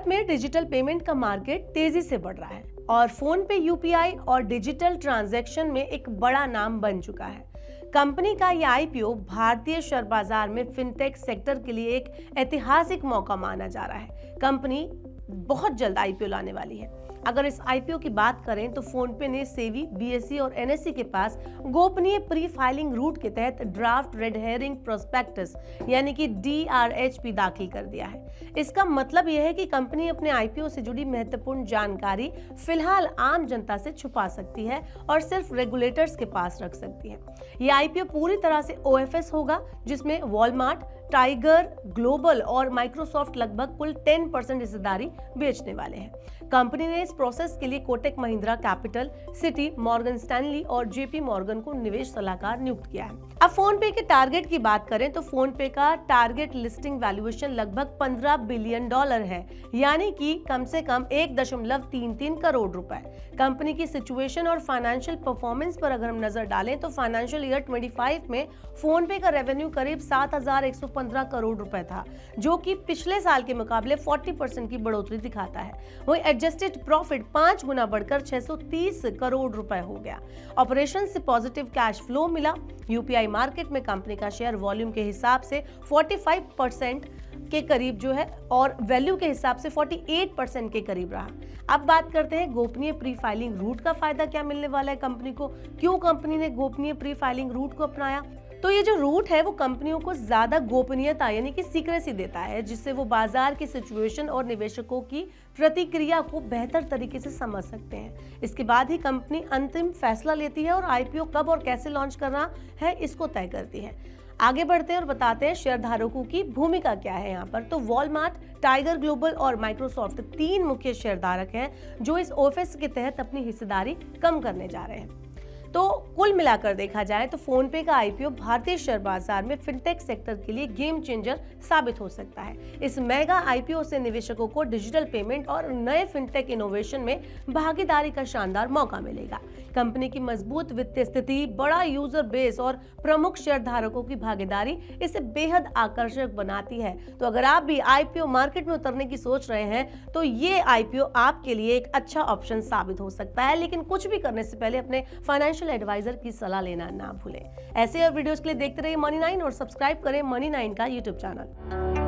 भारत में digital payment का market तेजी से बढ़ रहा है और फोन पे यूपीआई और डिजिटल ट्रांजैक्शन में एक बड़ा नाम बन चुका है। कंपनी का यह आईपीओ भारतीय शेयर बाजार में फिनटेक सेक्टर के लिए एक ऐतिहासिक मौका माना जा रहा है। कंपनी बहुत जल्द आईपीओ लाने वाली है। अगर इस आईपीओ की बात करें तो फोनपे ने सेबी, बीएसई और एनएसई के पास गोपनीय प्री फाइलिंग रूट के तहत ड्राफ्ट रेड हेरिंग प्रोस्पेक्टस यानी कि डीआरएचपी दाखिल कर दिया है। इसका मतलब यह है कि कंपनी अपने आईपीओ से जुड़ी महत्वपूर्ण जानकारी फिलहाल आम जनता से छुपा सकती है और सिर्फ रेगुलेटर्स के पास रख सकती है। यह आईपीओ पूरी तरह से ओएफएस होगा, जिसमें वॉलमार्ट, टाइगर ग्लोबल और माइक्रोसॉफ्ट लगभग कुल 10% हिस्सेदारी बेचने वाले हैं। कंपनी ने इस प्रोसेस के लिए Kotak Mahindra capital, city, Morgan Stanley और जेपी मॉर्गन को निवेश सलाहकार नियुक्त किया है। अब फोन पे के टारगेट की बात करें तो फोन पे का टारगेट लिस्टिंग वैल्यूएशन लगभग $15 बिलियन है, यानी कि कम से कम 1.33 करोड़ रुपए। कंपनी की सिचुएशन और फाइनेंशियल परफॉर्मेंस पर अगर हम नजर डालें तो फाइनेंशियल ईयर 25 में फोन पे का रेवेन्यू करीब 7,115 करोड़ रुपए था, जो कि पिछले साल के मुकाबले 40% की बढ़ोतरी दिखाता है। वहीं एडजस्टेड प्रॉफिट 5 गुना बढ़कर 630 करोड़ रुपए हो गया। ऑपरेशन से पॉजिटिव कैश फ्लो मिला। यूपीआई मार्केट में कंपनी का शेयर वॉल्यूम के हिसाब से 45% के करीब जो है और वैल्यू के हिसाब से 48% के करीब रहा। अब बात करते हैं गोपनीय प्री फाइलिंग रूट का फायदा क्या मिलने वाला है कंपनी को। क्यों कंपनी ने गोपनीय प्री फाइलिंग रूट को अपनाया? तो ये जो रूट है वो कंपनियों को ज्यादा गोपनीयता यानी कि सीक्रेसी देता है, जिससे वो बाजार की सिचुएशन और निवेशकों की प्रतिक्रिया को बेहतर तरीके से समझ सकते हैं। इसके बाद ही कंपनी अंतिम फैसला लेती है और आईपीओ कब और कैसे लॉन्च करना है इसको तय करती है। आगे बढ़ते हैं और बताते हैं शेयरधारकों की भूमिका क्या है यहाँ पर। तो वॉलमार्ट, टाइगर ग्लोबल और माइक्रोसॉफ्ट 3 मुख्य शेयरधारक हैं जो इस ओएफएस के तहत अपनी हिस्सेदारी कम करने जा रहे हैं। तो कुल मिलाकर देखा जाए तो फोनपे का आईपीओ भारतीय शेयर बाजार में फिनटेक सेक्टर के लिए गेम चेंजर साबित हो सकता है। इस मेगा आईपीओ से निवेशकों को डिजिटल पेमेंट और नए फिनटेक इनोवेशन में भागीदारी का शानदार मौका मिलेगा। कंपनी की मजबूत वित्तीय स्थिति, बड़ा यूजर बेस और प्रमुख शेयरधारकों की भागीदारी इसे बेहद आकर्षक बनाती है। तो अगर आप भी आईपीओ मार्केट में उतरने की सोच रहे हैं तो ये आईपीओ आपके लिए एक अच्छा ऑप्शन साबित हो सकता है, लेकिन कुछ भी करने से पहले अपने फाइनेंशियल एडवाइजर की सलाह लेना ना भूलें। ऐसे और वीडियोस के लिए देखते रहिए मनी 9 और सब्सक्राइब करें मनी 9 का यूट्यूब चैनल।